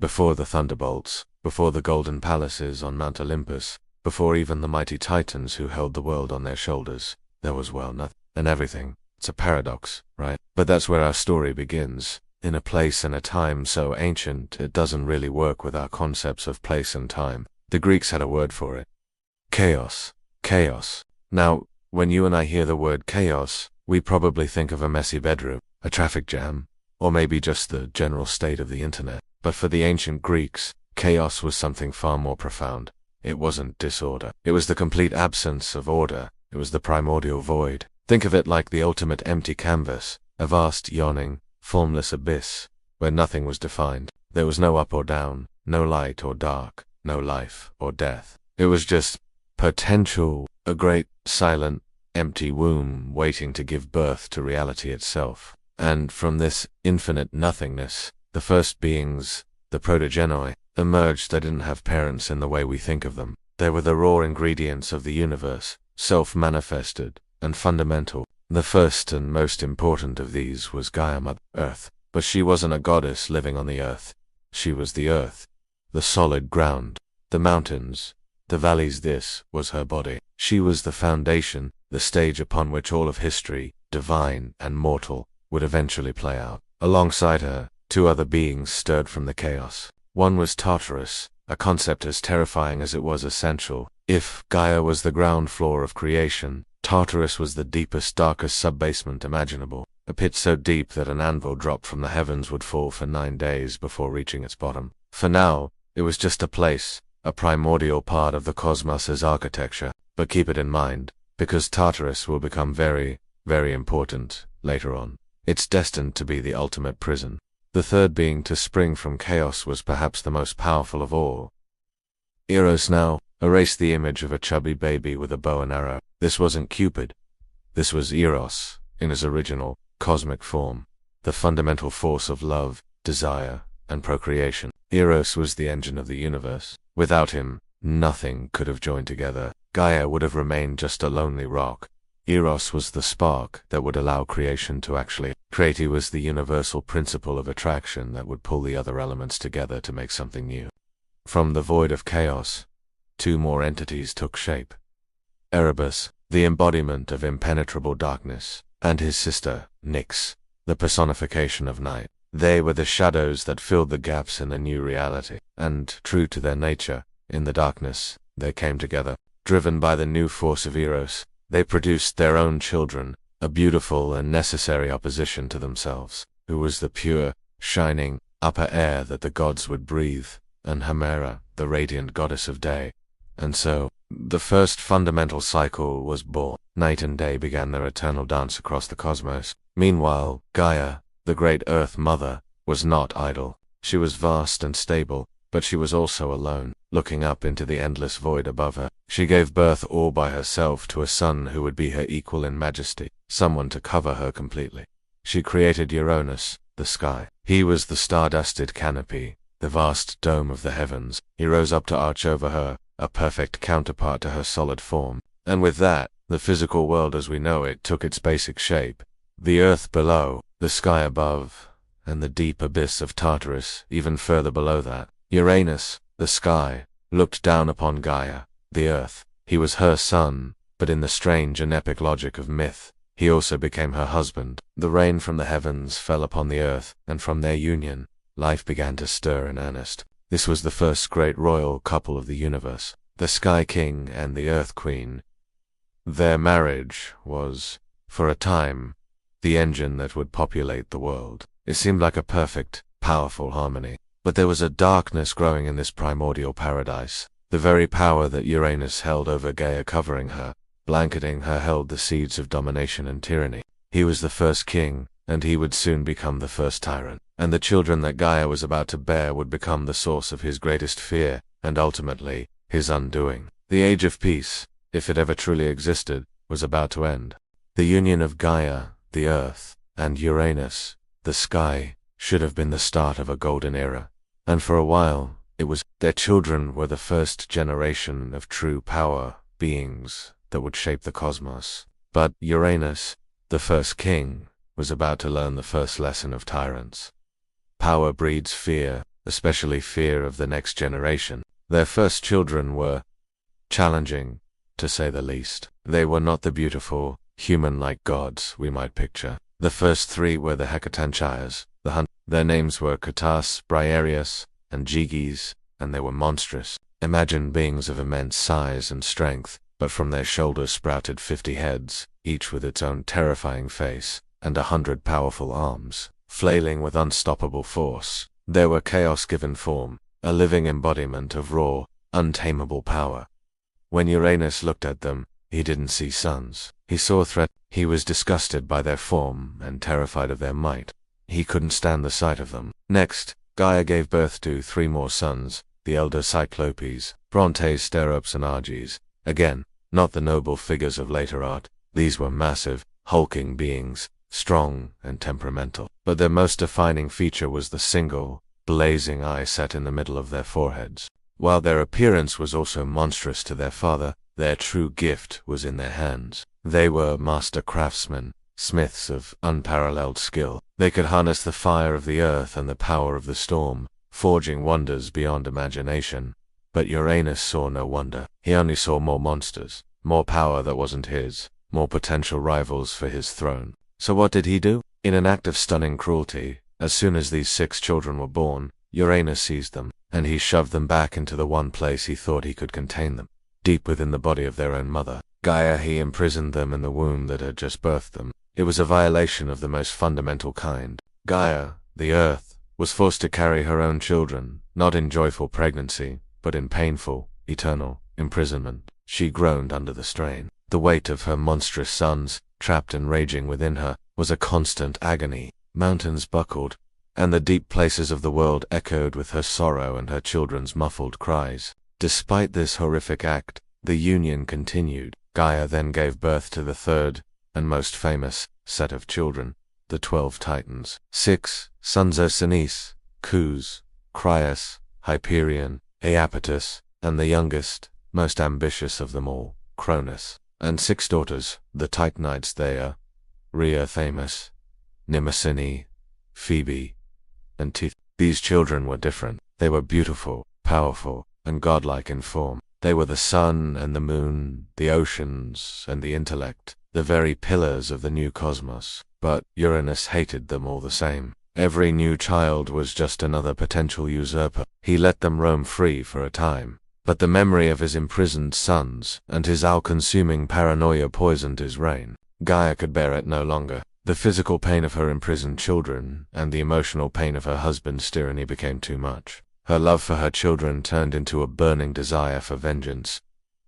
Before the thunderbolts, before the golden palaces on Mount Olympus, before even the mighty titans who held the world on their shoulders, there was, well, nothing and everything. It's a paradox, right? But that's where our story begins. In a place and a time so ancient, it doesn't really work with our concepts of place and time. The Greeks had a word for it. Chaos. Chaos. Now, when you and I hear the word chaos, we probably think of a messy bedroom, a traffic jam, or maybe just the general state of the internet. But for the ancient Greeks, chaos was something far more profound. It wasn't disorder. It was the complete absence of order. It was the primordial void. Think of it like the ultimate empty canvas, a vast, yawning, formless abyss, where nothing was defined. There was no up or down, no light or dark, no life or death. It was just potential, a great, silent, empty womb waiting to give birth to reality itself. And from this infinite nothingness, the first beings, the protogenoi, emerged. They didn't have parents in the way we think of them. They were the raw ingredients of the universe, self-manifested and fundamental. The first and most important of these was Gaia, Mother Earth. But she wasn't a goddess living on the earth. She was the earth, the solid ground, the mountains, the valleys. This was her body. She was the foundation, the stage upon which all of history, divine and mortal, would eventually play out. Alongside her, two other beings stirred from the chaos. One was Tartarus, a concept as terrifying as it was essential. If Gaia was the ground floor of creation, Tartarus was the deepest, darkest sub-basement imaginable, a pit so deep that an anvil dropped from the heavens would fall for 9 days before reaching its bottom. For now, it was just a place, a primordial part of the cosmos's architecture. But keep it in mind, because Tartarus will become very, very important later on. It's destined to be the ultimate prison. The third being to spring from chaos was perhaps the most powerful of all. Eros. Now, erase the image of a chubby baby with a bow and arrow. This wasn't Cupid. This was Eros, in his original, cosmic form, the fundamental force of love, desire, and procreation. Eros was the engine of the universe. Without him, nothing could have joined together. Gaia would have remained just a lonely rock. Eros was the spark that would allow creation to actually create. He was the universal principle of attraction that would pull the other elements together to make something new. From the void of chaos, two more entities took shape. Erebus, the embodiment of impenetrable darkness, and his sister, Nyx, the personification of night. They were the shadows that filled the gaps in the new reality, and, true to their nature, in the darkness, they came together. Driven by the new force of Eros, they produced their own children, a beautiful and necessary opposition to themselves, who was the pure, shining, upper air that the gods would breathe, and Hera, the radiant goddess of day. And so, the first fundamental cycle was born. Night and day began their eternal dance across the cosmos. Meanwhile, Gaia, the great Earth Mother, was not idle. She was vast and stable, but she was also alone, looking up into the endless void above her. She gave birth all by herself to a son who would be her equal in majesty, someone to cover her completely. She created Uranus, the sky. He was the star-dusted canopy, the vast dome of the heavens. He rose up to arch over her, a perfect counterpart to her solid form. And with that, the physical world as we know it took its basic shape. The earth below, the sky above, and the deep abyss of Tartarus even further below that. Uranus, the sky, looked down upon Gaia, the earth. He was her son, but in the strange and epic logic of myth, he also became her husband. The rain from the heavens fell upon the earth, and from their union, life began to stir in earnest. This was the first great royal couple of the universe, the Sky King and the Earth Queen. Their marriage was, for a time, the engine that would populate the world. It seemed like a perfect, powerful harmony. But there was a darkness growing in this primordial paradise. The very power that Uranus held over Gaia, covering her, blanketing her, held the seeds of domination and tyranny. He was the first king, and he would soon become the first tyrant. And the children that Gaia was about to bear would become the source of his greatest fear, and ultimately, his undoing. The age of peace, if it ever truly existed, was about to end. The union of Gaia, the earth, and Uranus, the sky, should have been the start of a golden era. And for a while, it was. Their children were the first generation of true power beings that would shape the cosmos. But Uranus, the first king, was about to learn the first lesson of tyrants. Power breeds fear, especially fear of the next generation. Their first children were challenging, to say the least. They were not the beautiful, human-like gods we might picture. The first three were the Hecatonchires, the hunt. Their names were Katas, Briareus, and Gyges, and they were monstrous. Imagine beings of immense size and strength, but from their shoulders sprouted 50 heads, each with its own terrifying face, and 100 powerful arms, flailing with unstoppable force. They were chaos given form, a living embodiment of raw, untamable power. When Uranus looked at them, he didn't see suns. He saw threat. He was disgusted by their form and terrified of their might. He couldn't stand the sight of them. Next, Gaia gave birth to 3 more sons, the elder Cyclopes, Brontes, Steropes, and Arges. Again, not the noble figures of later art. These were massive, hulking beings, strong and temperamental. But their most defining feature was the single, blazing eye set in the middle of their foreheads. While their appearance was also monstrous to their father, their true gift was in their hands. They were master craftsmen, smiths of unparalleled skill. They could harness the fire of the earth and the power of the storm, forging wonders beyond imagination. But Uranus saw no wonder. He only saw more monsters, more power that wasn't his, more potential rivals for his throne. So what did he do? In an act of stunning cruelty, as soon as these 6 children were born, Uranus seized them, and he shoved them back into the one place he thought he could contain them, deep within the body of their own mother. Gaia. He imprisoned them in the womb that had just birthed them. It was a violation of the most fundamental kind. Gaia, the earth, was forced to carry her own children, not in joyful pregnancy, but in painful, eternal imprisonment. She groaned under the strain. The weight of her monstrous sons, trapped and raging within her, was a constant agony. Mountains buckled, and the deep places of the world echoed with her sorrow and her children's muffled cries. Despite this horrific act, the union continued. Gaia then gave birth to the third, and most famous, set of children, the 12 Titans. 6 sons: Oceanus, Cous, Crius, Hyperion, Iapetus, and the youngest, most ambitious of them all, Cronus. And 6 daughters, the Titanides. They are Rhea, Themis, Mnemosyne, Phoebe, and Tethys. These children were different. They were beautiful, powerful, and godlike in form. They were the sun and the moon, the oceans and the intellect, the very pillars of the new cosmos. But Uranus hated them all the same. Every new child was just another potential usurper. He let them roam free for a time, but the memory of his imprisoned sons and his all-consuming paranoia poisoned his reign. Gaia could bear it no longer. The physical pain of her imprisoned children and the emotional pain of her husband's tyranny became too much. Her love for her children turned into a burning desire for vengeance.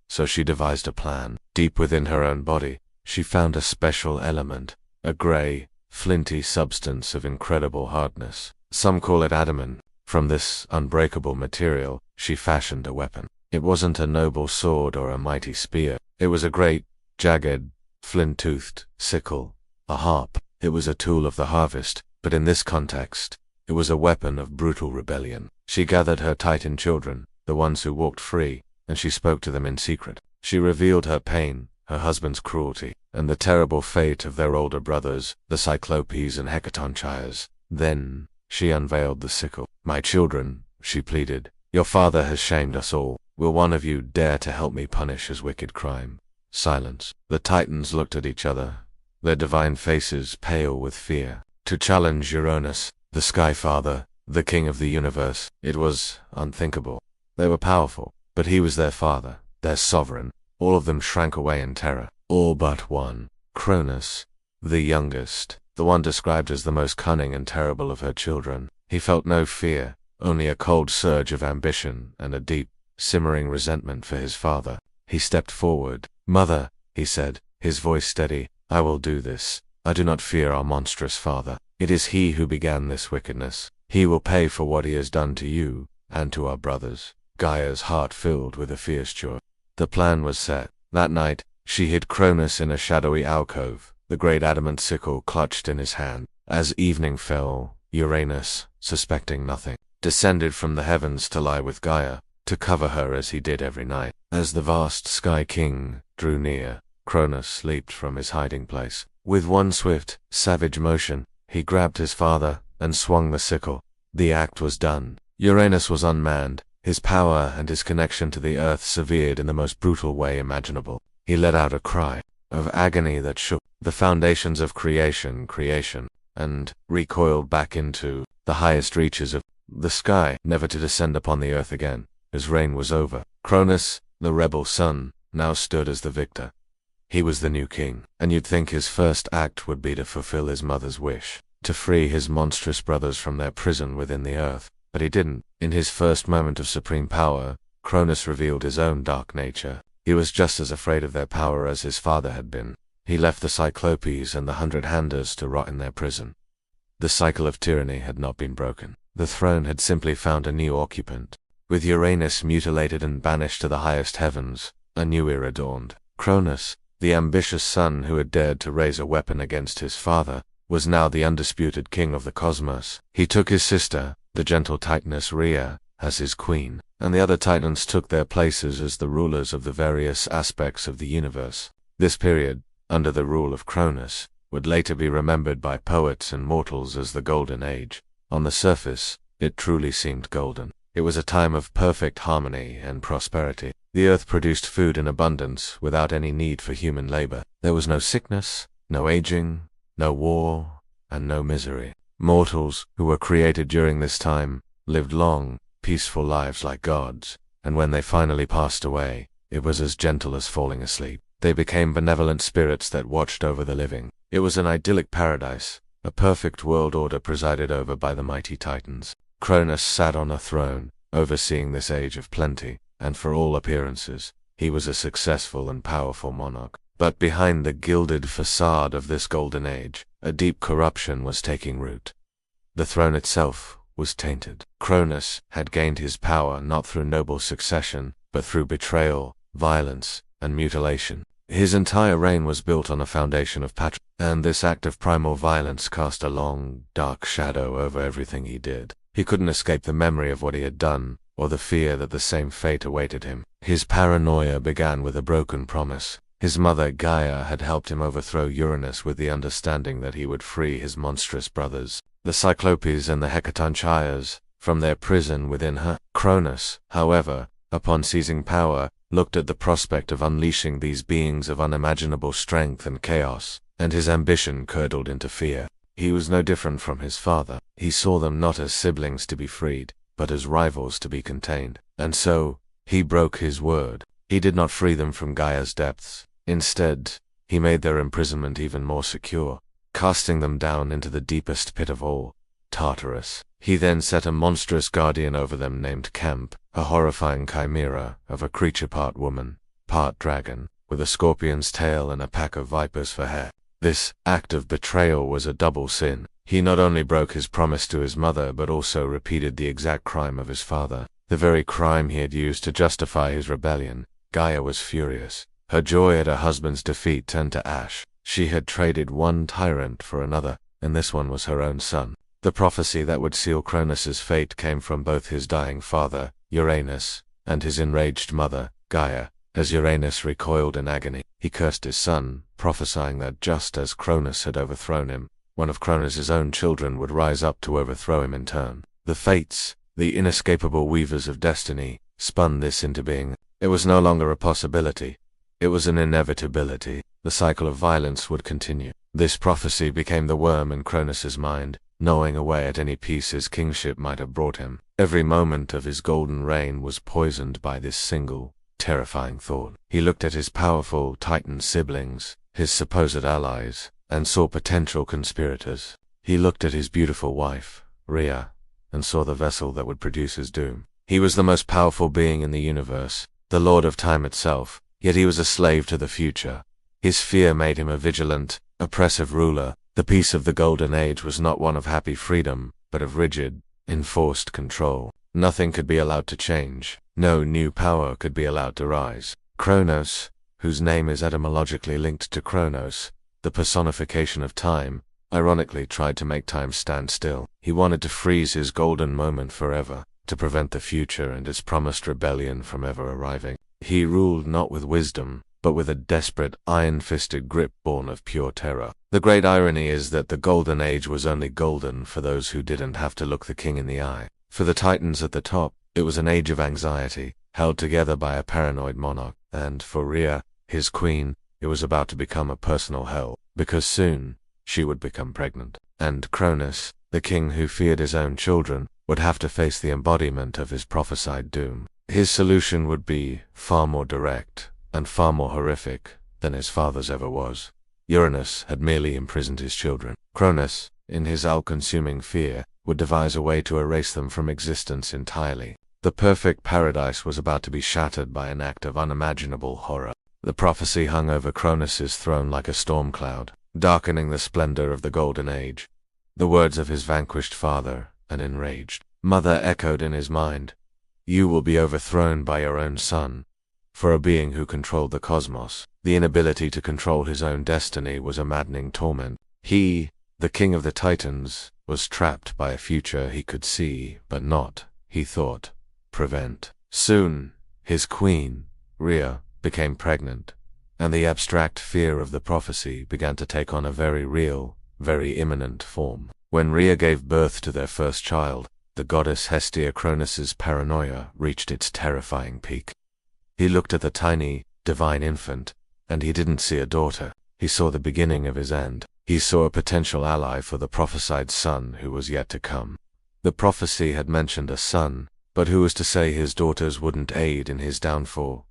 So she devised a plan. Deep within her own body, she found a special element, a gray, flinty substance of incredible hardness. Some call it adamant. From this unbreakable material, she fashioned a weapon. It wasn't a noble sword or a mighty spear. It was a great, jagged, flint-toothed sickle, a harp. It was a tool of the harvest, but in this context, it was a weapon of brutal rebellion. She gathered her Titan children, the ones who walked free, and she spoke to them in secret. She revealed her pain, her husband's cruelty, and the terrible fate of their older brothers, the Cyclopes and Hecatonchires. Then, she unveiled the sickle. "My children," she pleaded, "your father has shamed us all. Will one of you dare to help me punish his wicked crime?" Silence. The Titans looked at each other, their divine faces pale with fear. To challenge Uranus, the Sky Father, the king of the universe, it was unthinkable. They were powerful, but he was their father, their sovereign. All of them shrank away in terror. All but one. Cronus, the youngest, the one described as the most cunning and terrible of her children. He felt no fear, only a cold surge of ambition and a deep, simmering resentment for his father. He stepped forward. "Mother," he said, his voice steady, "I will do this. I do not fear our monstrous father. It is he who began this wickedness. He will pay for what he has done to you and to our brothers." Gaia's heart filled with a fierce joy. The plan was set. That night, she hid Cronus in a shadowy alcove, the great adamant sickle clutched in his hand. As evening fell, Uranus, suspecting nothing, descended from the heavens to lie with Gaia, to cover her as he did every night. As the vast Sky King drew near, Cronus leaped from his hiding place. With one swift, savage motion, he grabbed his father and swung the sickle. The act was done. Uranus was unmanned, his power and his connection to the earth severed in the most brutal way imaginable. He let out a cry of agony that shook the foundations of creation, and recoiled back into the highest reaches of the sky, never to descend upon the earth again. His reign was over. Cronus, the rebel son, now stood as the victor. He was the new king, and you'd think his first act would be to fulfill his mother's wish, to free his monstrous brothers from their prison within the earth. But he didn't. In his first moment of supreme power, Cronus revealed his own dark nature. He was just as afraid of their power as his father had been. He left the Cyclopes and the 100-handers to rot in their prison. The cycle of tyranny had not been broken. The throne had simply found a new occupant. With Uranus mutilated and banished to the highest heavens, a new era dawned. Cronus, the ambitious son who had dared to raise a weapon against his father, was now the undisputed king of the cosmos. He took his sister, the gentle Titaness Rhea, as his queen, and the other Titans took their places as the rulers of the various aspects of the universe. This period, under the rule of Cronus, would later be remembered by poets and mortals as the Golden Age. On the surface, it truly seemed golden. It was a time of perfect harmony and prosperity. The earth produced food in abundance without any need for human labor. There was no sickness, no aging, no war, and no misery. Mortals, who were created during this time, lived long, peaceful lives like gods, and when they finally passed away, it was as gentle as falling asleep. They became benevolent spirits that watched over the living. It was an idyllic paradise, a perfect world order presided over by the mighty Titans. Cronus sat on a throne, overseeing this age of plenty, and for all appearances, he was a successful and powerful monarch. But behind the gilded facade of this golden age, a deep corruption was taking root. The throne itself was tainted. Cronus had gained his power not through noble succession, but through betrayal, violence, and mutilation. His entire reign was built on a foundation of patriotism, and this act of primal violence cast a long, dark shadow over everything he did. He couldn't escape the memory of what he had done, or the fear that the same fate awaited him. His paranoia began with a broken promise. His mother Gaia had helped him overthrow Uranus with the understanding that he would free his monstrous brothers, the Cyclopes and the Hecatonchires, from their prison within her. Cronus, however, upon seizing power, looked at the prospect of unleashing these beings of unimaginable strength and chaos, and his ambition curdled into fear. He was no different from his father. He saw them not as siblings to be freed, but as rivals to be contained. And so, he broke his word. He did not free them from Gaia's depths. Instead, he made their imprisonment even more secure, casting them down into the deepest pit of all, Tartarus. He then set a monstrous guardian over them named Camp, a horrifying chimera of a creature part woman, part dragon, with a scorpion's tail and a pack of vipers for hair. This act of betrayal was a double sin. He not only broke his promise to his mother but also repeated the exact crime of his father, the very crime he had used to justify his rebellion. Gaia was furious. Her joy at her husband's defeat turned to ash. She had traded one tyrant for another, and this one was her own son. The prophecy that would seal Cronus's fate came from both his dying father, Uranus, and his enraged mother, Gaia. As Uranus recoiled in agony, he cursed his son, prophesying that just as Cronus had overthrown him, one of Cronus's own children would rise up to overthrow him in turn. The fates, the inescapable weavers of destiny, spun this into being. It was no longer a possibility. It was an inevitability. The cycle of violence would continue. This prophecy became the worm in Cronus's mind, gnawing away at any peace his kingship might have brought him. Every moment of his golden reign was poisoned by this single, terrifying thought. He looked at his powerful Titan siblings, his supposed allies, and saw potential conspirators. He looked at his beautiful wife, Rhea, and saw the vessel that would produce his doom. He was the most powerful being in the universe, the lord of time itself, yet he was a slave to the future. His fear made him a vigilant, oppressive ruler. The peace of the Golden Age was not one of happy freedom, but of rigid, enforced control. Nothing could be allowed to change. No new power could be allowed to rise. Kronos, whose name is etymologically linked to Kronos, the personification of time, ironically tried to make time stand still. He wanted to freeze his golden moment forever, to prevent the future and its promised rebellion from ever arriving. He ruled not with wisdom, but with a desperate, iron-fisted grip born of pure terror. The great irony is that the Golden Age was only golden for those who didn't have to look the king in the eye. For the Titans at the top, it was an age of anxiety, held together by a paranoid monarch, and for Rhea, his queen, it was about to become a personal hell, because soon, she would become pregnant. And Cronus, the king who feared his own children, would have to face the embodiment of his prophesied doom. His solution would be far more direct, and far more horrific, than his father's ever was. Uranus had merely imprisoned his children. Cronus, in his all-consuming fear, would devise a way to erase them from existence entirely. The perfect paradise was about to be shattered by an act of unimaginable horror. The prophecy hung over Cronus's throne like a storm cloud, darkening the splendor of the Golden Age. The words of his vanquished father and enraged mother echoed in his mind. You will be overthrown by your own son. For a being who controlled the cosmos, the inability to control his own destiny was a maddening torment. He, the king of the Titans, was trapped by a future he could see, but not, he thought, prevent. Soon, his queen, Rhea, became pregnant, and the abstract fear of the prophecy began to take on a very real, very imminent form. When Rhea gave birth to their first child, the goddess Hestia, Cronus's paranoia reached its terrifying peak. He looked at the tiny, divine infant, and he didn't see a daughter. He saw the beginning of his end. He saw a potential ally for the prophesied son who was yet to come. The prophecy had mentioned a son, but who was to say his daughters wouldn't aid in his downfall?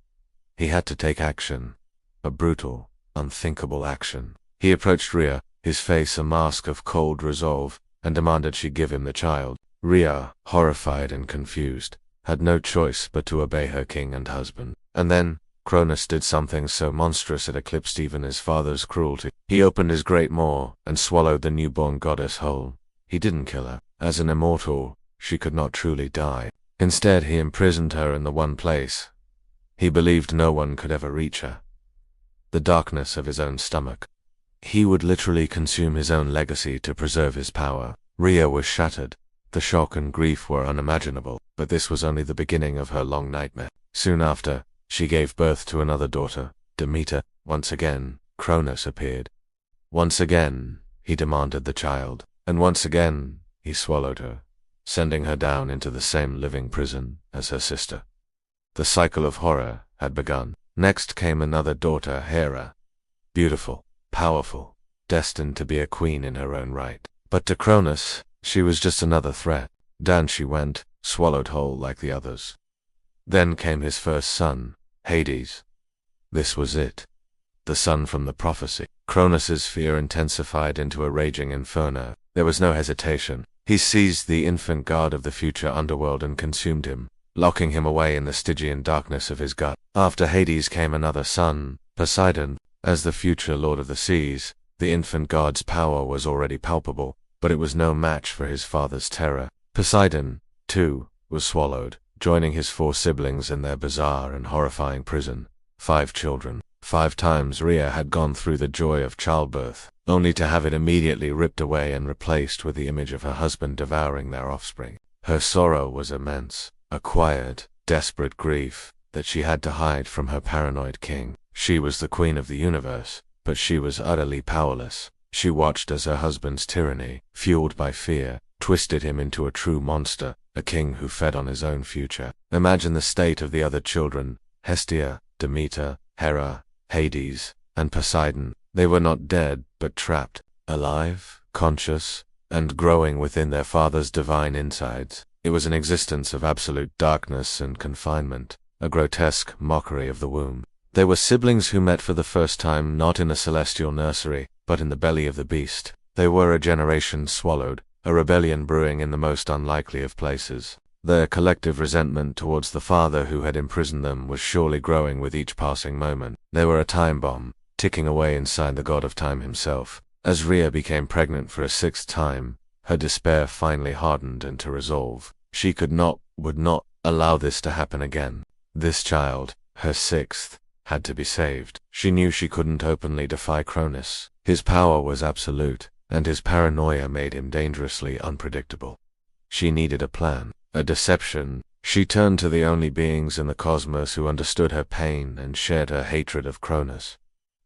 He had to take action. A brutal, unthinkable action. He approached Rhea, his face a mask of cold resolve, and demanded she give him the child. Rhea, horrified and confused, had no choice but to obey her king and husband. And then, Cronus did something so monstrous it eclipsed even his father's cruelty. He opened his great maw and swallowed the newborn goddess whole. He didn't kill her. As an immortal, she could not truly die. Instead, he imprisoned her in the one place he believed no one could ever reach her: the darkness of his own stomach. He would literally consume his own legacy to preserve his power. Rhea was shattered. The shock and grief were unimaginable, but this was only the beginning of her long nightmare. Soon after, she gave birth to another daughter, Demeter. Once again, Cronus appeared. Once again, he demanded the child, and once again, he swallowed her, sending her down into the same living prison as her sister. The cycle of horror had begun. Next came another daughter, Hera. Beautiful, powerful, destined to be a queen in her own right. But to Cronus, she was just another threat. Down she went, swallowed whole like the others. Then came his first son, Hades. This was it. The son from the prophecy. Cronus's fear intensified into a raging inferno. There was no hesitation. He seized the infant god of the future underworld and consumed him, locking him away in the Stygian darkness of his gut. After Hades came another son, Poseidon. As the future lord of the seas, the infant god's power was already palpable, but it was no match for his father's terror. Poseidon, too, was swallowed, joining his 4 siblings in their bizarre and horrifying prison. 5 children. 5 times Rhea had gone through the joy of childbirth, only to have it immediately ripped away and replaced with the image of her husband devouring their offspring. Her sorrow was immense, a quiet, desperate grief that she had to hide from her paranoid king. She was the queen of the universe, but she was utterly powerless. She watched as her husband's tyranny, fueled by fear, twisted him into a true monster, a king who fed on his own future. Imagine the state of the other children: Hestia, Demeter, Hera, Hades, and Poseidon. They were not dead, but trapped, alive, conscious, and growing within their father's divine insides. It was an existence of absolute darkness and confinement, a grotesque mockery of the womb. They were siblings who met for the first time not in a celestial nursery, but in the belly of the beast. They were a generation swallowed, a rebellion brewing in the most unlikely of places. Their collective resentment towards the father who had imprisoned them was surely growing with each passing moment. They were a time bomb, ticking away inside the god of time himself. As Rhea became pregnant for a 6th time, her despair finally hardened into resolve. She would not allow this to happen again. This child, her 6th, had to be saved. She knew she couldn't openly defy Cronus. His power was absolute, and his paranoia made him dangerously unpredictable. She needed a plan, a deception. She turned to the only beings in the cosmos who understood her pain and shared her hatred of Cronus.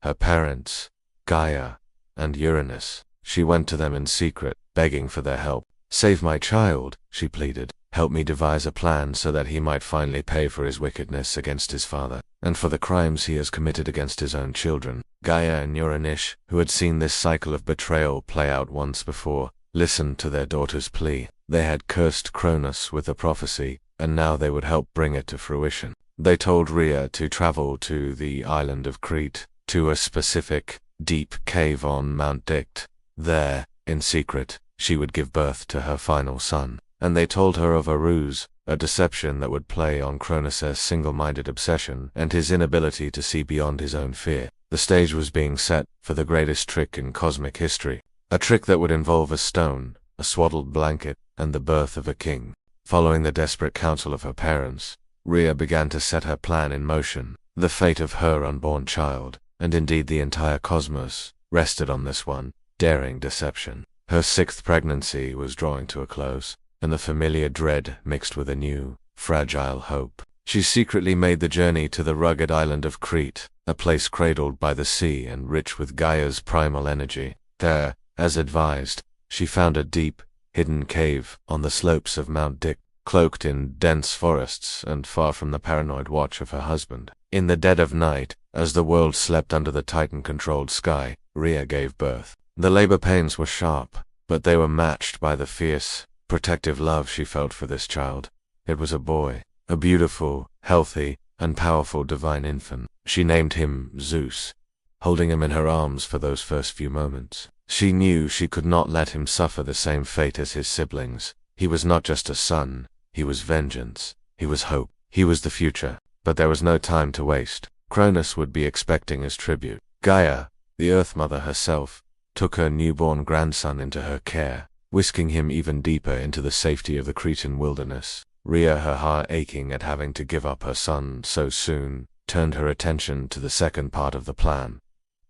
Her parents, Gaia, and Uranus. She went to them in secret, begging for their help. "Save my child," she pleaded. help me devise a plan so that he might finally pay for his wickedness against his father, and for the crimes he has committed against his own children. Gaia and Uranish, who had seen this cycle of betrayal play out once before, listened to their daughter's plea. They had cursed Cronus with a prophecy, and now they would help bring it to fruition. They told Rhea to travel to the island of Crete, to a specific, deep cave on Mount Dicte. There, in secret, she would give birth to her final son. And they told her of a ruse, a deception that would play on Cronus' single-minded obsession and his inability to see beyond his own fear. The stage was being set for the greatest trick in cosmic history, a trick that would involve a stone, a swaddled blanket, and the birth of a king. Following the desperate counsel of her parents, Rhea began to set her plan in motion. The fate of her unborn child, and indeed the entire cosmos, rested on this one daring deception. Her 6th pregnancy was drawing to a close, and the familiar dread mixed with a new, fragile hope. She secretly made the journey to the rugged island of Crete, a place cradled by the sea and rich with Gaia's primal energy. There, as advised, she found a deep, hidden cave on the slopes of Mount Dicte, cloaked in dense forests and far from the paranoid watch of her husband. In the dead of night, as the world slept under the Titan-controlled sky, Rhea gave birth. The labor pains were sharp, but they were matched by the fierce, protective love she felt for this child. It was a boy, a beautiful, healthy, and powerful divine infant. She named him Zeus, holding him in her arms for those first few moments. She knew she could not let him suffer the same fate as his siblings. He was not just a son, he was vengeance, he was hope, he was the future. But there was no time to waste. Cronus would be expecting his tribute. Gaia, the Earth Mother herself, took her newborn grandson into her care, whisking him even deeper into the safety of the Cretan wilderness. Rhea, her heart aching at having to give up her son so soon, turned her attention to the second part of the plan.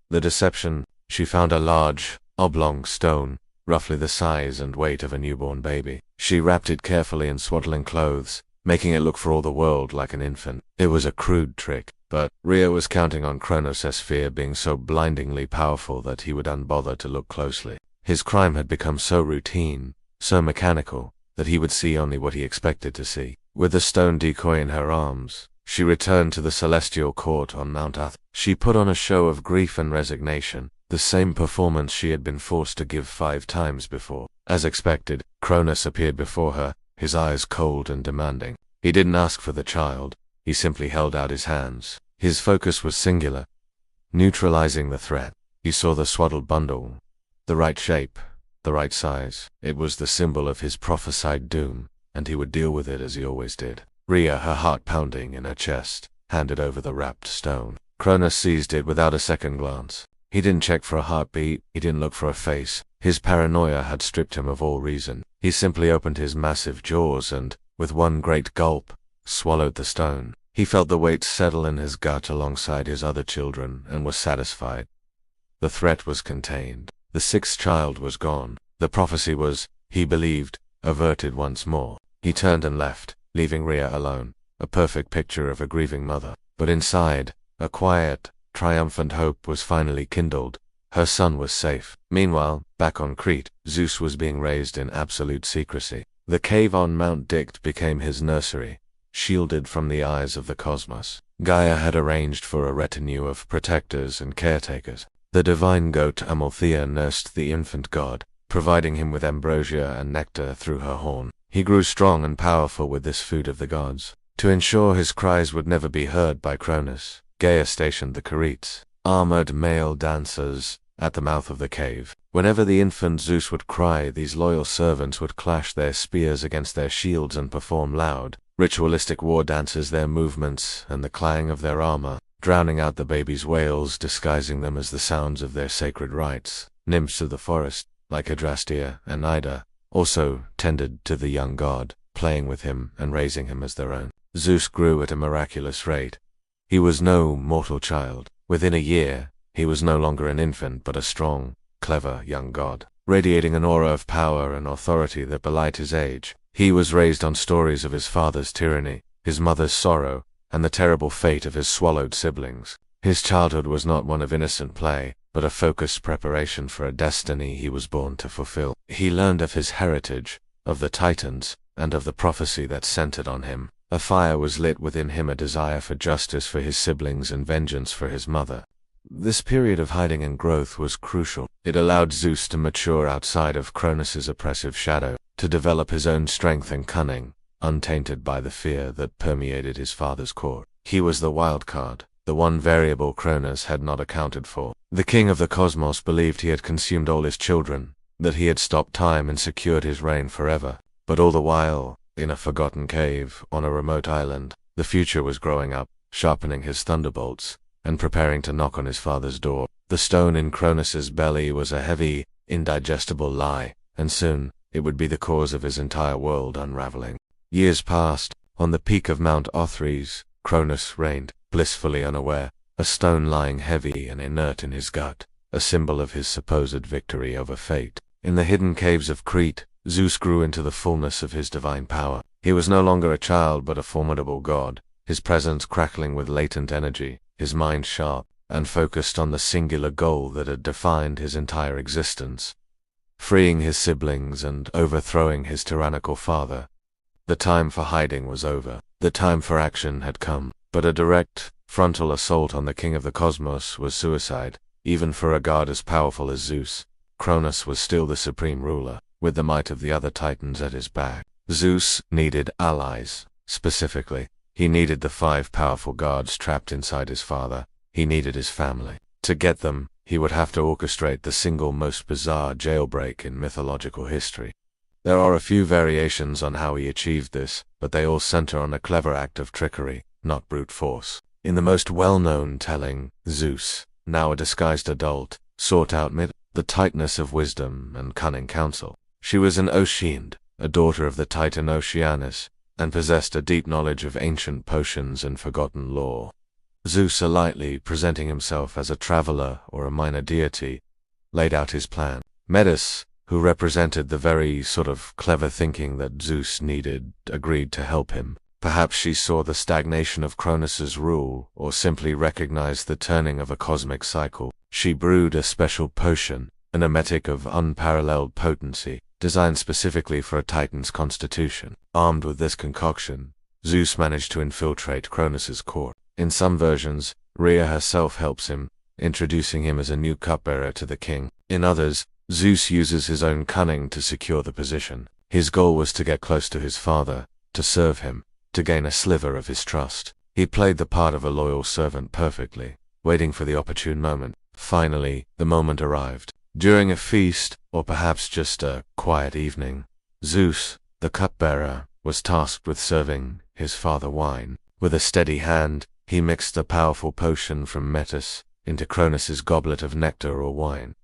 The deception. She found a large, oblong stone, roughly the size and weight of a newborn baby. She wrapped it carefully in swaddling clothes, making it look for all the world like an infant. It was a crude trick, but Rhea was counting on Cronus' fear being so blindingly powerful that he would unbother to look closely. His crime had become so routine, so mechanical, that he would see only what he expected to see. With the stone decoy in her arms, she returned to the celestial court on Mount Athos. She put on a show of grief and resignation, the same performance she had been forced to give 5 times before. As expected, Cronus appeared before her, his eyes cold and demanding. He didn't ask for the child, he simply held out his hands. His focus was singular, neutralizing the threat. He saw the swaddled bundle, the right shape, the right size. It was the symbol of his prophesied doom, and he would deal with it as he always did. Rhea, her heart pounding in her chest, handed over the wrapped stone. Cronus seized it without a second glance. He didn't check for a heartbeat, he didn't look for a face. His paranoia had stripped him of all reason. He simply opened his massive jaws and, with one great gulp, swallowed the stone. He felt the weight settle in his gut alongside his other children and was satisfied. The threat was contained. The 6th child was gone. The prophecy was, he believed, averted once more. He turned and left, leaving Rhea alone, a perfect picture of a grieving mother. But inside, a quiet, triumphant hope was finally kindled. Her son was safe. Meanwhile, back on Crete, Zeus was being raised in absolute secrecy. The cave on Mount Dicte became his nursery, shielded from the eyes of the cosmos. Gaia had arranged for a retinue of protectors and caretakers. The divine goat Amalthea nursed the infant god, providing him with ambrosia and nectar through her horn. He grew strong and powerful with this food of the gods. To ensure his cries would never be heard by Cronus, Gaia stationed the Caretes, armored male dancers, at the mouth of the cave. Whenever the infant Zeus would cry, these loyal servants would clash their spears against their shields and perform loud, ritualistic war dances. Their movements and the clang of their armor, drowning out the baby's wails, disguising them as the sounds of their sacred rites. Nymphs of the forest, like Adrastea and Ida, also tended to the young god, playing with him and raising him as their own. Zeus grew at a miraculous rate. He was no mortal child. Within a year, he was no longer an infant but a strong, clever young god, radiating an aura of power and authority that belied his age. He was raised on stories of his father's tyranny, his mother's sorrow, and the terrible fate of his swallowed siblings. His childhood was not one of innocent play, but a focused preparation for a destiny he was born to fulfill. He learned of his heritage, of the Titans, and of the prophecy that centered on him. A fire was lit within him, a desire for justice for his siblings and vengeance for his mother. This period of hiding and growth was crucial. It allowed Zeus to mature outside of Cronus's oppressive shadow, to develop his own strength and cunning, untainted by the fear that permeated his father's court. He was the wild card, the one variable Cronus had not accounted for. The king of the cosmos believed he had consumed all his children, that he had stopped time and secured his reign forever. But all the while, in a forgotten cave on a remote island, the future was growing up, sharpening his thunderbolts, and preparing to knock on his father's door. The stone in Cronus's belly was a heavy, indigestible lie, and soon it would be the cause of his entire world unraveling. Years passed. On the peak of Mount Othrys, Cronus reigned, blissfully unaware, a stone lying heavy and inert in his gut, a symbol of his supposed victory over fate. In the hidden caves of Crete, Zeus grew into the fullness of his divine power. He was no longer a child but a formidable god, his presence crackling with latent energy, his mind sharp and focused on the singular goal that had defined his entire existence: freeing his siblings and overthrowing his tyrannical father. The time for hiding was over. The time for action had come. But a direct, frontal assault on the king of the cosmos was suicide, even for a god as powerful as Zeus. Cronus was still the supreme ruler, with the might of the other titans at his back. Zeus needed allies. Specifically, he needed the 5 powerful gods trapped inside his father. He needed his family. To get them, he would have to orchestrate the single most bizarre jailbreak in mythological history. There are a few variations on how he achieved this, but they all center on a clever act of trickery, not brute force. In the most well-known telling, Zeus, now a disguised adult, sought out the tightness of wisdom and cunning counsel. She was an Oceanid, a daughter of the Titan Oceanus, and possessed a deep knowledge of ancient potions and forgotten lore. Zeus, lightly presenting himself as a traveler or a minor deity, laid out his plan. Metis, who represented the very sort of clever thinking that Zeus needed, agreed to help him. Perhaps she saw the stagnation of Cronus's rule, or simply recognized the turning of a cosmic cycle. She brewed a special potion, an emetic of unparalleled potency, designed specifically for a Titan's constitution. Armed with this concoction, Zeus managed to infiltrate Cronus's court. In some versions, Rhea herself helps him, introducing him as a new cupbearer to the king. In others, Zeus uses his own cunning to secure the position. His goal was to get close to his father, to serve him, to gain a sliver of his trust. He played the part of a loyal servant perfectly, waiting for the opportune moment. Finally, the moment arrived. During a feast, or perhaps just a quiet evening, Zeus, the cupbearer, was tasked with serving his father wine. With a steady hand, he mixed the powerful potion from Metis into Cronus's goblet of nectar or wine.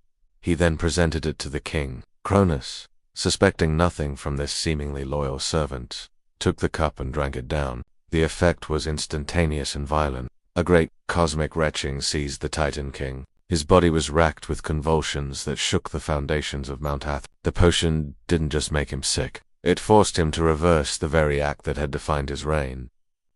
He then presented it to the king. Cronus, suspecting nothing from this seemingly loyal servant, took the cup and drank it down. The effect was instantaneous and violent. A great cosmic retching seized the Titan king. His body was racked with convulsions that shook the foundations of Mount Ath. The potion didn't just make him sick. It forced him to reverse the very act that had defined his reign.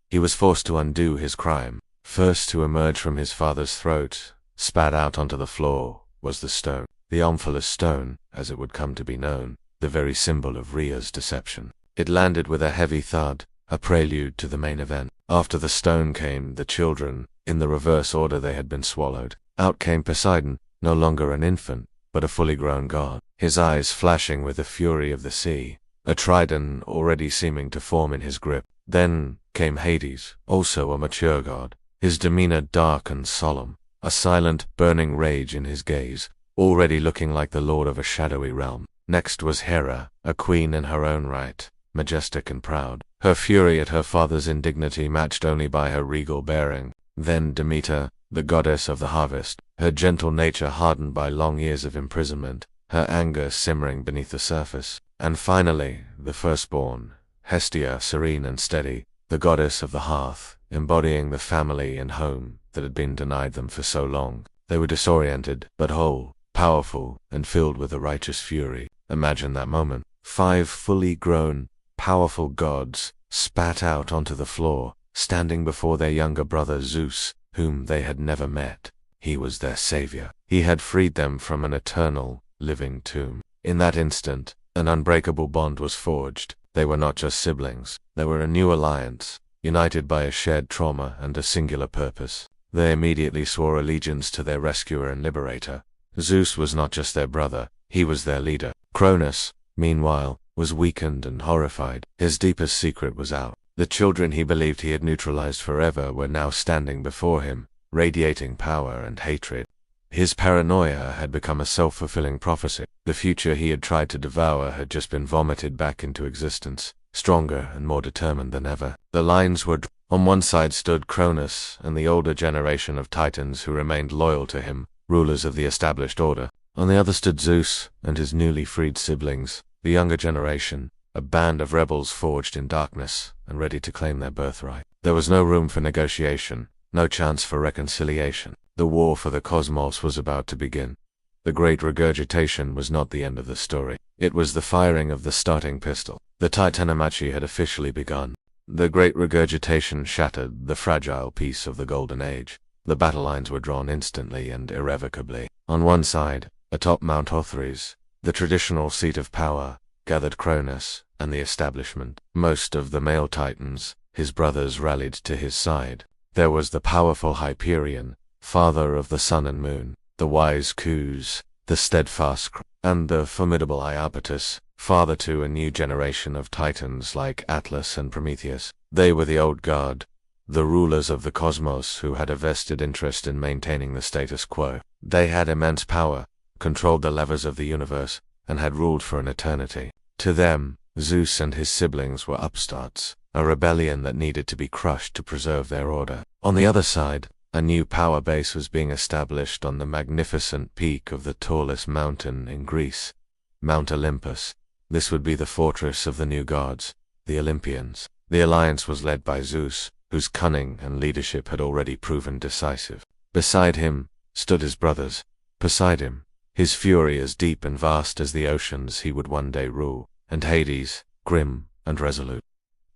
He was forced to undo his crime. First to emerge from his father's throat, spat out onto the floor, was the stone. The Omphалus stone, as it would come to be known, the very symbol of Rhea's deception. It landed with a heavy thud, a prelude to the main event. After the stone came the children, in the reverse order they had been swallowed. Out came Poseidon, no longer an infant, but a fully grown god, his eyes flashing with the fury of the sea, a trident already seeming to form in his grip. Then came Hades, also a mature god, his demeanor dark and solemn, a silent, burning rage in his gaze, already looking like the lord of a shadowy realm. Next was Hera, a queen in her own right, majestic and proud, her fury at her father's indignity matched only by her regal bearing. Then Demeter, the goddess of the harvest, her gentle nature hardened by long years of imprisonment, her anger simmering beneath the surface. And finally, the firstborn, Hestia, serene and steady, the goddess of the hearth, embodying the family and home that had been denied them for so long. They were disoriented, but whole, powerful, and filled with a righteous fury. Imagine that moment. 5 fully grown, powerful gods spat out onto the floor, standing before their younger brother Zeus, whom they had never met. He was their savior. He had freed them from an eternal, living tomb. In that instant, an unbreakable bond was forged. They were not just siblings. They were a new alliance, united by a shared trauma and a singular purpose. They immediately swore allegiance to their rescuer and liberator. Zeus was not just their brother, he was their leader. Cronus, meanwhile, was weakened and horrified. His deepest secret was out. The children he believed he had neutralized forever were now standing before him, radiating power and hatred. His paranoia had become a self-fulfilling prophecy. The future he had tried to devour had just been vomited back into existence, stronger and more determined than ever. The lines were on one side stood Cronus and the older generation of Titans who remained loyal to him, rulers of the established order. On the other stood Zeus and his newly freed siblings, the younger generation, a band of rebels forged in darkness and ready to claim their birthright. There was no room for negotiation, no chance for reconciliation. The war for the cosmos was about to begin. The great regurgitation was not the end of the story. It was the firing of the starting pistol. The Titanomachy had officially begun. The great regurgitation shattered the fragile peace of the Golden Age. The battle lines were drawn instantly and irrevocably. On one side, atop Mount Othrys, the traditional seat of power, gathered Cronus and the establishment. Most of the male Titans, his brothers, rallied to his side. There was the powerful Hyperion, father of the sun and moon, the wise Zeus, the steadfast and the formidable Iapetus, father to a new generation of Titans like Atlas and Prometheus. They were the old guard, the rulers of the cosmos who had a vested interest in maintaining the status quo. They had immense power, controlled the levers of the universe, and had ruled for an eternity. To them, Zeus and his siblings were upstarts, a rebellion that needed to be crushed to preserve their order. On the other side, a new power base was being established on the magnificent peak of the tallest mountain in Greece, Mount Olympus. This would be the fortress of the new gods, the Olympians. The alliance was led by Zeus, whose cunning and leadership had already proven decisive. Beside him stood his brothers, Poseidon, his fury as deep and vast as the oceans he would one day rule, and Hades, grim and resolute,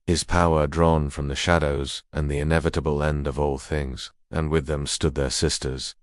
his power drawn from the shadows and the inevitable end of all things. And with them stood their sisters,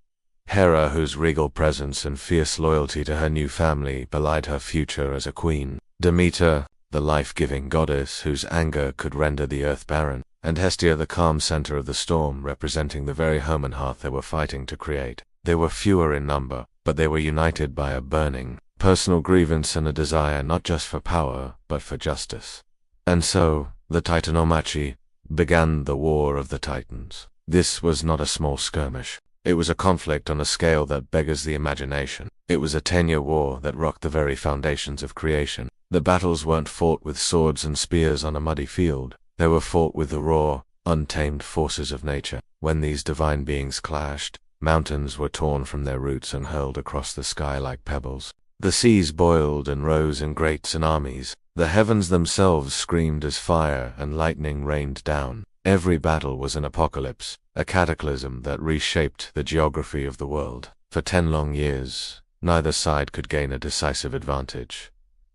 Hera, whose regal presence and fierce loyalty to her new family belied her future as a queen, Demeter, the life-giving goddess whose anger could render the earth barren, and Hestia, the calm center of the storm, representing the very home and hearth they were fighting to create. They were fewer in number, but they were united by a burning, personal grievance and a desire not just for power, but for justice. And so, the Titanomachy began the War of the Titans. This was not a small skirmish. It was a conflict on a scale that beggars the imagination. It was a 10-year war that rocked the very foundations of creation. The battles weren't fought with swords and spears on a muddy field. They were fought with the raw, untamed forces of nature. When these divine beings clashed, mountains were torn from their roots and hurled across the sky like pebbles. The seas boiled and rose in great tsunamis. The heavens themselves screamed as fire and lightning rained down. Every battle was an apocalypse, a cataclysm that reshaped the geography of the world. For 10 long years, neither side could gain a decisive advantage.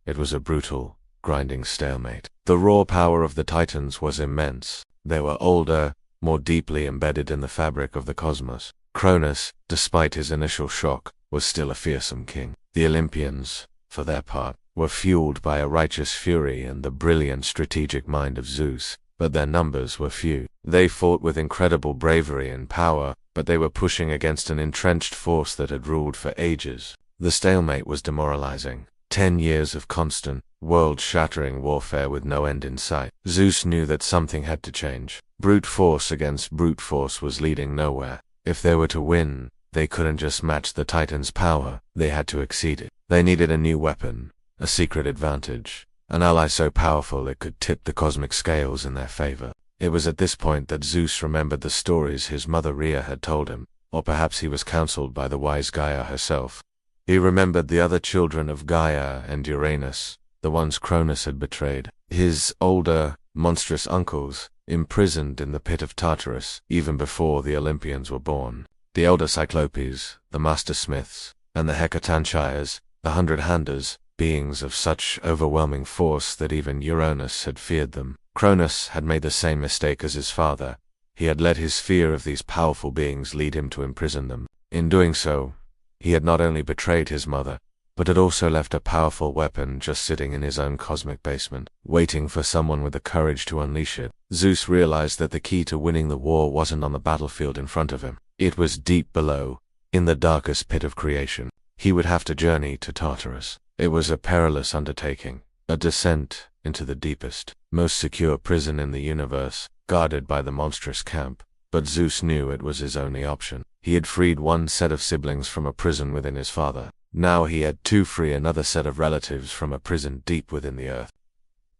It was a brutal, grinding stalemate. The raw power of the Titans was immense. They were older, more deeply embedded in the fabric of the cosmos. Cronus, despite his initial shock, was still a fearsome king. The Olympians, for their part, were fueled by a righteous fury and the brilliant strategic mind of Zeus. But their numbers were few. They fought with incredible bravery and power, but they were pushing against an entrenched force that had ruled for ages. The stalemate was demoralizing. 10 years of constant, world-shattering warfare with no end in sight. Zeus knew that something had to change. Brute force against brute force was leading nowhere. If they were to win, they couldn't just match the Titans' power, they had to exceed it. They needed a new weapon, a secret advantage. An ally so powerful it could tip the cosmic scales in their favor. It was at this point that Zeus remembered the stories his mother Rhea had told him, or perhaps he was counseled by the wise Gaia herself. He remembered the other children of Gaia and Uranus, the ones Cronus had betrayed. His older, monstrous uncles, imprisoned in the pit of Tartarus, even before the Olympians were born. The elder Cyclopes, the master smiths, and the Hecatanchires, the hundred-handers, beings of such overwhelming force that even Uranus had feared them. Cronus had made the same mistake as his father. He had let his fear of these powerful beings lead him to imprison them. In doing so, he had not only betrayed his mother, but it also left a powerful weapon just sitting in his own cosmic basement, waiting for someone with the courage to unleash it. Zeus realized that the key to winning the war wasn't on the battlefield in front of him. It was deep below, in the darkest pit of creation. He would have to journey to Tartarus. It was a perilous undertaking, a descent into the deepest, most secure prison in the universe, guarded by the monstrous camp. But Zeus knew it was his only option. He had freed one set of siblings from a prison within his father. Now he had to free another set of relatives from a prison deep within the earth.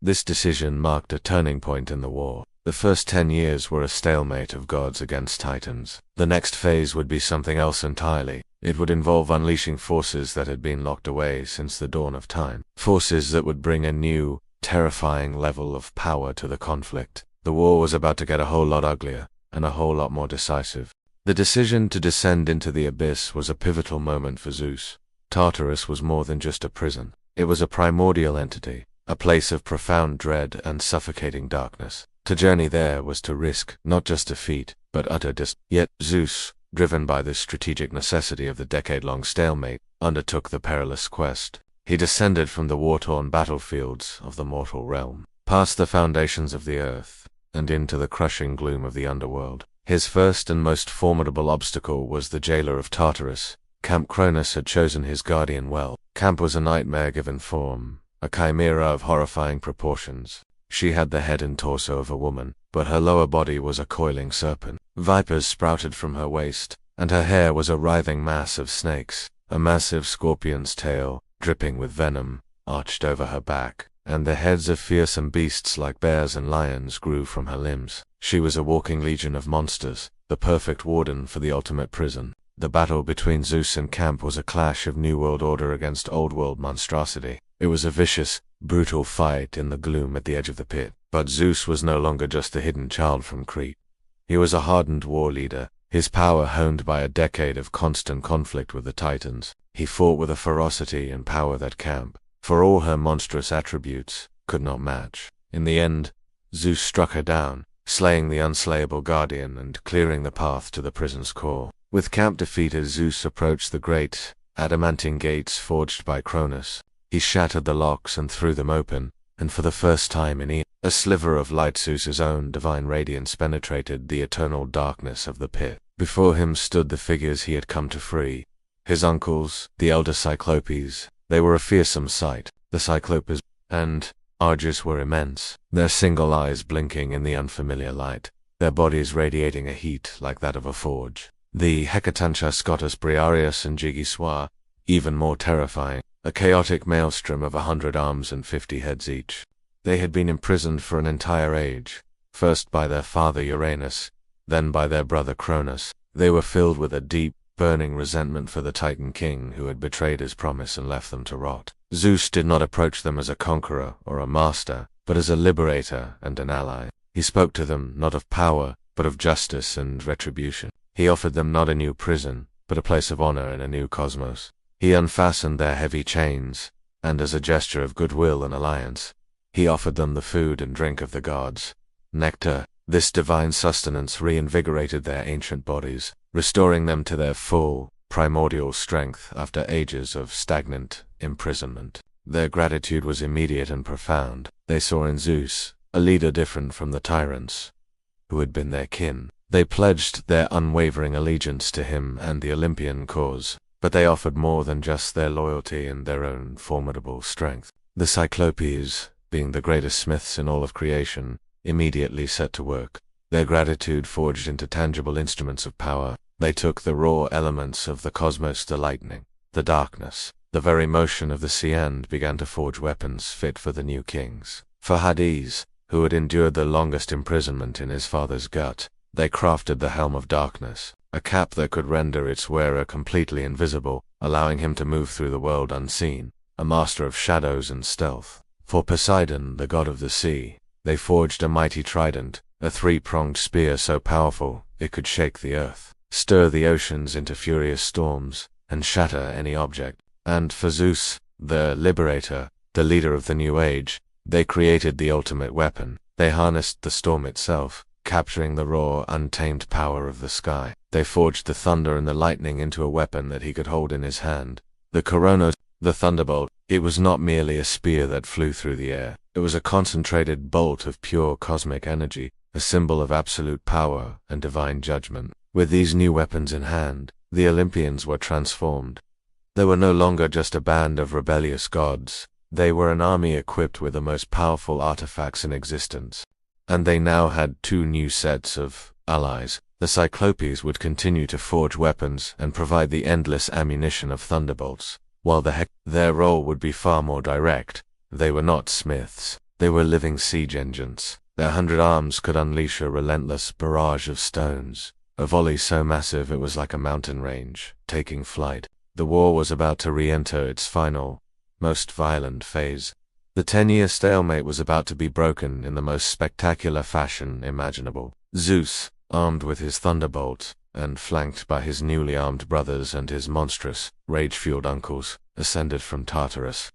This decision marked a turning point in the war. The first 10 years were a stalemate of gods against titans. The next phase would be something else entirely. It would involve unleashing forces that had been locked away since the dawn of time. Forces that would bring a new, terrifying level of power to the conflict. The war was about to get a whole lot uglier, and a whole lot more decisive. The decision to descend into the abyss was a pivotal moment for Zeus. Tartarus was more than just a prison. It was a primordial entity, a place of profound dread and suffocating darkness. To journey there was to risk not just defeat, but utter Yet Zeus, driven by the strategic necessity of the decade-long stalemate, undertook the perilous quest. He descended from the war-torn battlefields of the mortal realm, past the foundations of the earth, and into the crushing gloom of the underworld. His first and most formidable obstacle was the jailer of Tartarus. Camp Cronus had chosen his guardian well. Camp was a nightmare given form, a chimera of horrifying proportions. She had the head and torso of a woman, but her lower body was a coiling serpent. Vipers sprouted from her waist, and her hair was a writhing mass of snakes. A massive scorpion's tail, dripping with venom, arched over her back, and the heads of fearsome beasts like bears and lions grew from her limbs. She was a walking legion of monsters, the perfect warden for the ultimate prison. The battle between Zeus and Camp was a clash of New World Order against Old World monstrosity. It was a vicious, brutal fight in the gloom at the edge of the pit. But Zeus was no longer just a hidden child from Crete. He was a hardened war leader, his power honed by a decade of constant conflict with the Titans. He fought with a ferocity and power that Camp, for all her monstrous attributes, could not match. In the end, Zeus struck her down, slaying the unslayable guardian and clearing the path to the prison's core. With Camp defeated, Zeus approached the great, adamantine gates forged by Cronus. He shattered the locks and threw them open, and for the first time in eons, a sliver of light, Zeus's own divine radiance, penetrated the eternal darkness of the pit. Before him stood the figures he had come to free. His uncles, the elder Cyclopes. They were a fearsome sight. The Cyclopes and Argus were immense, their single eyes blinking in the unfamiliar light, their bodies radiating a heat like that of a forge. The Hecatancha Scotus Briareus and Jigiswa, even more terrifying, a chaotic maelstrom of 100 arms and 50 heads each. They had been imprisoned for an entire age, first by their father Uranus, then by their brother Cronus. They were filled with a deep, burning resentment for the Titan king who had betrayed his promise and left them to rot. Zeus did not approach them as a conqueror or a master, but as a liberator and an ally. He spoke to them not of power, but of justice and retribution. He offered them not a new prison, but a place of honor in a new cosmos. He unfastened their heavy chains, and as a gesture of goodwill and alliance, he offered them the food and drink of the gods. Nectar, this divine sustenance reinvigorated their ancient bodies, restoring them to their full, primordial strength after ages of stagnant imprisonment. Their gratitude was immediate and profound. They saw in Zeus a leader different from the tyrants who had been their kin. They pledged their unwavering allegiance to him and the Olympian cause, but they offered more than just their loyalty and their own formidable strength. The Cyclopes, being the greatest smiths in all of creation, immediately set to work. Their gratitude forged into tangible instruments of power. They took the raw elements of the cosmos, the lightning, the darkness, the very motion of the sea, and began to forge weapons fit for the new kings. For Hades, who had endured the longest imprisonment in his father's gut, they crafted the Helm of Darkness, a cap that could render its wearer completely invisible, allowing him to move through the world unseen, a master of shadows and stealth. For Poseidon, the god of the sea, they forged a mighty trident, a three-pronged spear so powerful it could shake the earth, stir the oceans into furious storms, and shatter any object. And for Zeus, the liberator, the leader of the new age, they created the ultimate weapon. They harnessed the storm itself, capturing the raw, untamed power of the sky. They forged the thunder and the lightning into a weapon that he could hold in his hand. The Coronos, The thunderbolt, it was not merely a spear that flew through the air. It was a concentrated bolt of pure cosmic energy, a symbol of absolute power and divine judgment. With these new weapons in hand, the Olympians were transformed. They were no longer just a band of rebellious gods. They were an army equipped with the most powerful artifacts in existence. And they now had two new sets of allies. The Cyclopes would continue to forge weapons and provide the endless ammunition of thunderbolts, while their role would be far more direct. They were not smiths. They were living siege engines. Their 100 arms could unleash a relentless barrage of stones, a volley so massive it was like a mountain range, taking flight. The war was about to re-enter its final, most violent phase. The 10-year stalemate was about to be broken in the most spectacular fashion imaginable. Zeus, armed with his thunderbolt, and flanked by his newly armed brothers and his monstrous, rage-fueled uncles, ascended from Tartarus.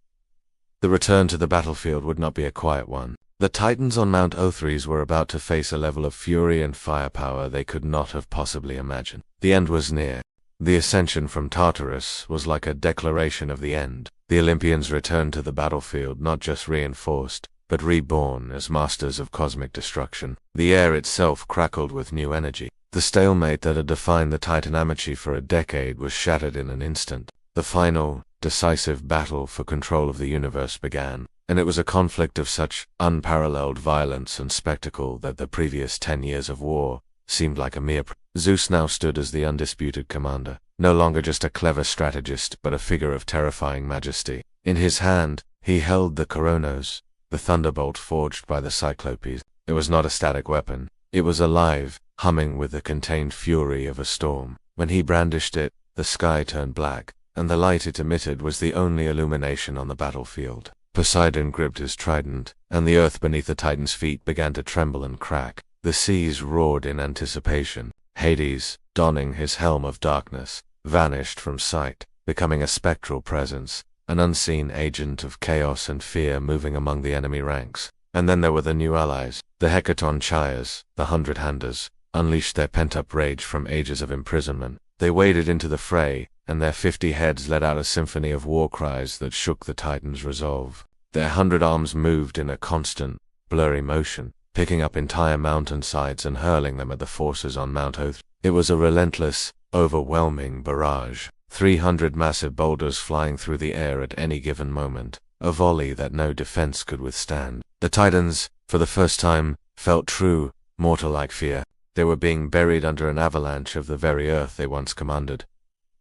The return to the battlefield would not be a quiet one. The Titans on Mount Othrys were about to face a level of fury and firepower they could not have possibly imagined. The end was near. The ascension from Tartarus was like a declaration of the end. The Olympians returned to the battlefield not just reinforced, but reborn as masters of cosmic destruction. The air itself crackled with new energy. The stalemate that had defined the Titanomachy for a decade was shattered in an instant. The final, decisive battle for control of the universe began, and it was a conflict of such unparalleled violence and spectacle that the previous 10 years of war seemed like a mere Zeus now stood as the undisputed commander, no longer just a clever strategist but a figure of terrifying majesty. In his hand, he held the Coronos, the thunderbolt forged by the Cyclopes. It was not a static weapon. It was alive, humming with the contained fury of a storm. When he brandished it, the sky turned black, and the light it emitted was the only illumination on the battlefield. Poseidon gripped his trident, and the earth beneath the Titan's feet began to tremble and crack. The seas roared in anticipation. Hades, donning his helm of darkness, vanished from sight, becoming a spectral presence, an unseen agent of chaos and fear moving among the enemy ranks. And then there were the new allies. The Hecatonchires, the 100-handers, unleashed their pent-up rage from ages of imprisonment. They waded into the fray, and their 50 heads let out a symphony of war cries that shook the Titans' resolve. Their 100 arms moved in a constant, blurry motion, picking up entire mountainsides and hurling them at the forces on Mount Oth. It was a relentless, overwhelming barrage. 300 massive boulders flying through the air at any given moment, a volley that no defense could withstand. The Titans, for the first time, felt true, mortal-like fear. They were being buried under an avalanche of the very earth they once commanded.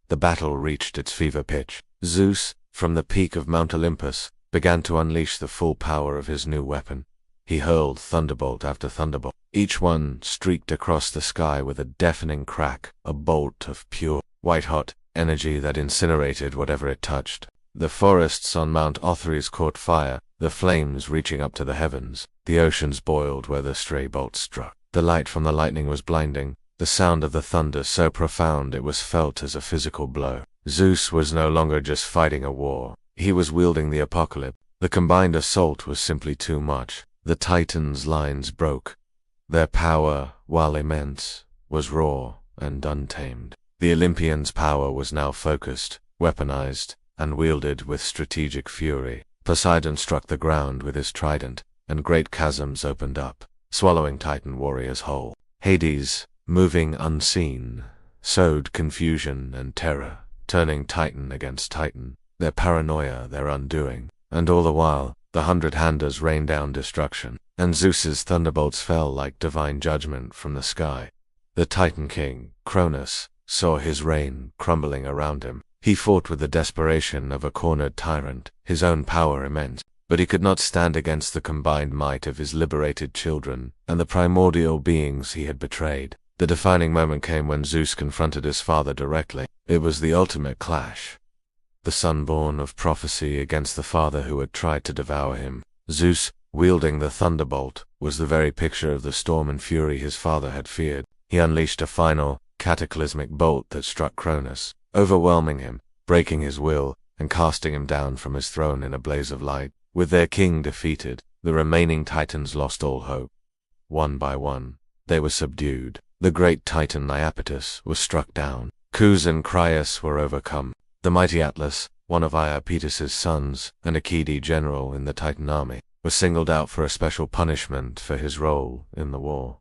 The battle reached its fever pitch. Zeus, from the peak of Mount Olympus, began to unleash the full power of his new weapon. He hurled thunderbolt after thunderbolt. Each one streaked across the sky with a deafening crack, a bolt of pure, white-hot energy that incinerated whatever it touched. The forests on Mount Othrys caught fire, the flames reaching up to the heavens. The oceans boiled where the stray bolts struck. The light from the lightning was blinding, the sound of the thunder so profound it was felt as a physical blow. Zeus was no longer just fighting a war. He was wielding the apocalypse. The combined assault was simply too much. The Titans' lines broke. Their power, while immense, was raw and untamed. The Olympians' power was now focused, weaponized, and wielded with strategic fury. Poseidon struck the ground with his trident, and great chasms opened up, swallowing Titan warriors whole. Hades, moving unseen, sowed confusion and terror, turning Titan against Titan, their paranoia their undoing. And all the while, the 100-handers rained down destruction, and Zeus's thunderbolts fell like divine judgment from the sky. The Titan king, Cronus, saw his reign crumbling around him. He fought with the desperation of a cornered tyrant, his own power immense, but he could not stand against the combined might of his liberated children and the primordial beings he had betrayed. The defining moment came when Zeus confronted his father directly. It was the ultimate clash. The son born of prophecy against the father who had tried to devour him. Zeus, wielding the thunderbolt, was the very picture of the storm and fury his father had feared. He unleashed a final, cataclysmic bolt that struck Cronus, overwhelming him, breaking his will, and casting him down from his throne in a blaze of light. With their king defeated, the remaining Titans lost all hope. One by one, they were subdued. The great Titan Iapetus was struck down. Zeus and Crius were overcome. The mighty Atlas, one of Iapetus's sons and a key general in the Titan army, was singled out for a special punishment for his role in the war.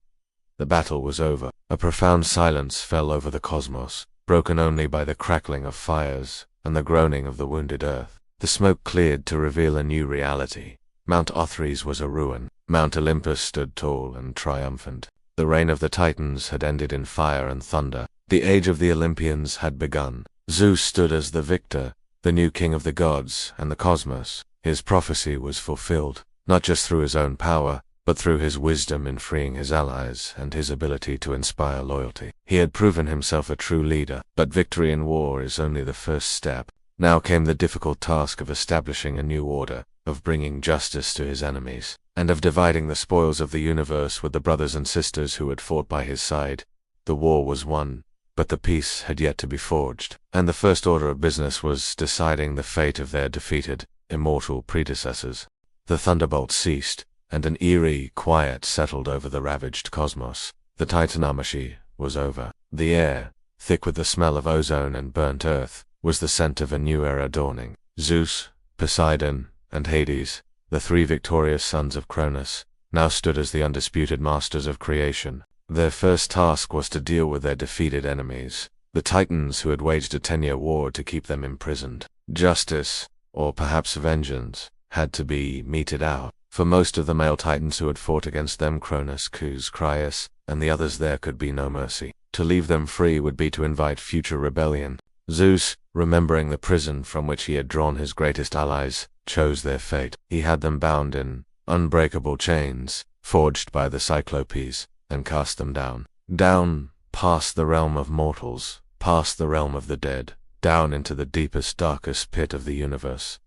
The battle was over. A profound silence fell over the cosmos, broken only by the crackling of fires and the groaning of the wounded earth. The smoke cleared to reveal a new reality. Mount Othrys was a ruin. Mount Olympus stood tall and triumphant. The reign of the Titans had ended in fire and thunder. The age of the Olympians had begun. Zeus stood as the victor, the new king of the gods and the cosmos. His prophecy was fulfilled, not just through his own power, but through his wisdom in freeing his allies and his ability to inspire loyalty. He had proven himself a true leader, but victory in war is only the first step. Now came the difficult task of establishing a new order, of bringing justice to his enemies, and of dividing the spoils of the universe with the brothers and sisters who had fought by his side. The war was won, but the peace had yet to be forged, and the first order of business was deciding the fate of their defeated, immortal predecessors. The thunderbolt ceased, and an eerie quiet settled over the ravaged cosmos. The Titanomachy was over. The air, thick with the smell of ozone and burnt earth, was the scent of a new era dawning. Zeus, Poseidon, and Hades, the three victorious sons of Cronus, now stood as the undisputed masters of creation. Their first task was to deal with their defeated enemies, the Titans who had waged a 10-year war to keep them imprisoned. Justice, or perhaps vengeance, had to be meted out. For most of the male Titans who had fought against them, Cronus, Cryus, and the others, there could be no mercy. To leave them free would be to invite future rebellion. Zeus, remembering the prison from which he had drawn his greatest allies, chose their fate. He had them bound in unbreakable chains, forged by the Cyclopes, and cast them down. Down, past the realm of mortals, past the realm of the dead, down into the deepest, darkest pit of the universe.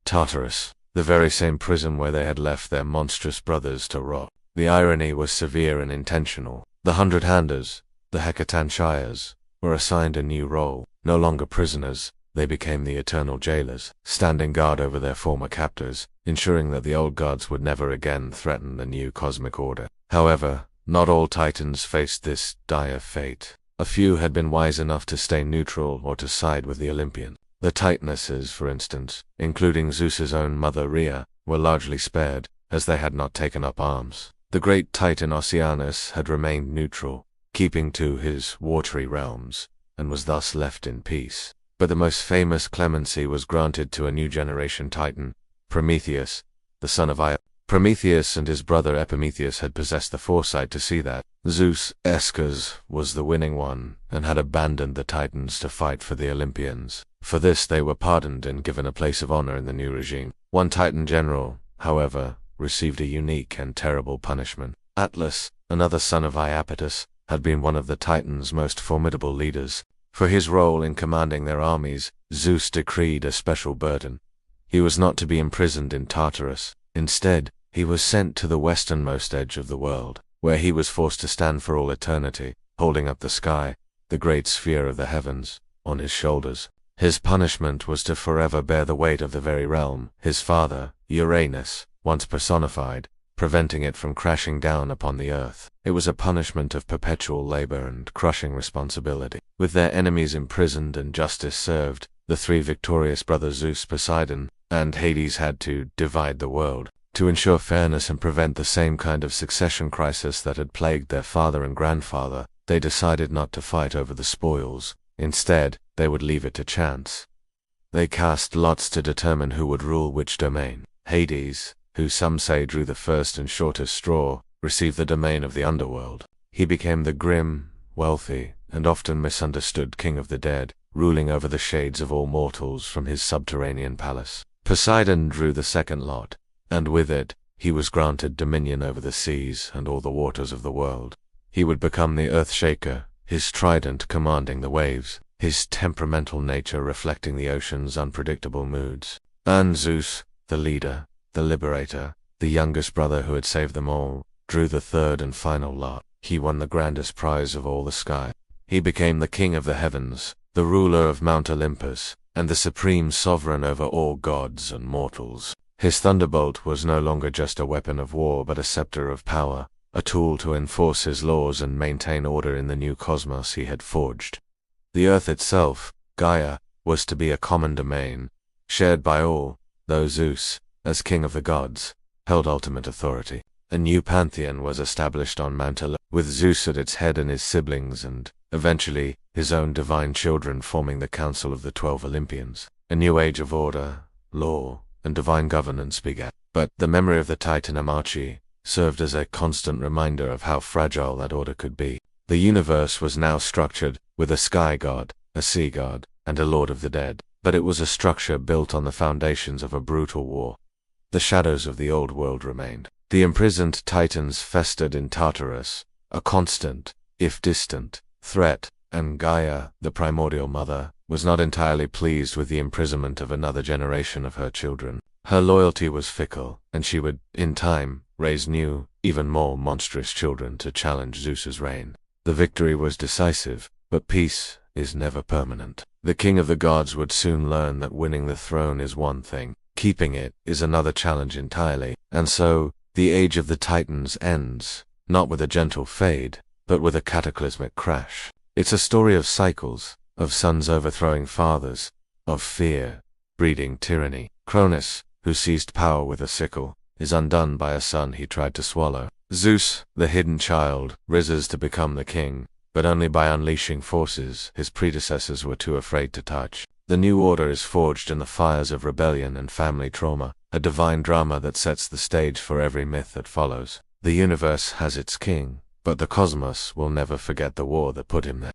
Tartarus, the very same prison where they had left their monstrous brothers to rot. The irony was severe and intentional. The Hundred-Handers, the Hecatanchires, were assigned a new role. No longer prisoners, they became the eternal jailers, standing guard over their former captors, ensuring that the old gods would never again threaten the new cosmic order. However, not all Titans faced this dire fate. A few had been wise enough to stay neutral or to side with the Olympian. The Titanesses, for instance, including Zeus's own mother Rhea, were largely spared, as they had not taken up arms. The great Titan Oceanus had remained neutral, keeping to his watery realms, and was thus left in peace. But the most famous clemency was granted to a new generation Titan, Prometheus, the son of Io. Prometheus and his brother Epimetheus had possessed the foresight to see that Zeus Escas was the winning one, and had abandoned the Titans to fight for the Olympians. For this they were pardoned and given a place of honor in the new regime. One Titan general, however, received a unique and terrible punishment. Atlas, another son of Iapetus, had been one of the Titans' most formidable leaders. For his role in commanding their armies, Zeus decreed a special burden. He was not to be imprisoned in Tartarus. Instead, he was sent to the westernmost edge of the world, where he was forced to stand for all eternity, holding up the sky, the great sphere of the heavens, on his shoulders. His punishment was to forever bear the weight of the very realm his father, Uranus, once personified, preventing it from crashing down upon the earth. It was a punishment of perpetual labor and crushing responsibility. With their enemies imprisoned and justice served, the three victorious brothers Zeus, Poseidon, and Hades had to divide the world. To ensure fairness and prevent the same kind of succession crisis that had plagued their father and grandfather, they decided not to fight over the spoils. Instead, they would leave it to chance. They cast lots to determine who would rule which domain. Hades, who some say drew the first and shortest straw, received the domain of the underworld. He became the grim, wealthy, and often misunderstood king of the dead, ruling over the shades of all mortals from his subterranean palace. Poseidon drew the second lot, and with it, he was granted dominion over the seas and all the waters of the world. He would become the Earth-Shaker, his trident commanding the waves, his temperamental nature reflecting the ocean's unpredictable moods. And Zeus, the leader, the liberator, the youngest brother who had saved them all, drew the third and final lot. He won the grandest prize of all the sky. He became the king of the heavens, the ruler of Mount Olympus, and the supreme sovereign over all gods and mortals. His thunderbolt was no longer just a weapon of war but a scepter of power, a tool to enforce his laws and maintain order in the new cosmos he had forged. The earth itself, Gaia, was to be a common domain, shared by all, though Zeus, as king of the gods, held ultimate authority. A new pantheon was established on Mount Olympus, with Zeus at its head and his siblings and, eventually, his own divine children forming the Council of the 12 Olympians. A new age of order, law, and divine governance began. But the memory of the Titanomachy served as a constant reminder of how fragile that order could be. The universe was now structured, with a sky god, a sea god, and a lord of the dead. But it was a structure built on the foundations of a brutal war. The shadows of the old world remained. The imprisoned titans festered in Tartarus, a constant, if distant, threat, and Gaia, the primordial mother, was not entirely pleased with the imprisonment of another generation of her children. Her loyalty was fickle, and she would, in time, raise new, even more monstrous children to challenge Zeus's reign. The victory was decisive, but peace is never permanent. The king of the gods would soon learn that winning the throne is one thing, keeping it is another challenge entirely, and so, the age of the Titans ends, not with a gentle fade, but with a cataclysmic crash. It's a story of cycles, of sons overthrowing fathers, of fear, breeding tyranny. Cronus, who seized power with a sickle, is undone by a son he tried to swallow. Zeus, the hidden child, rises to become the king, but only by unleashing forces his predecessors were too afraid to touch. The new order is forged in the fires of rebellion and family trauma, a divine drama that sets the stage for every myth that follows. The universe has its king, but the cosmos will never forget the war that put him there.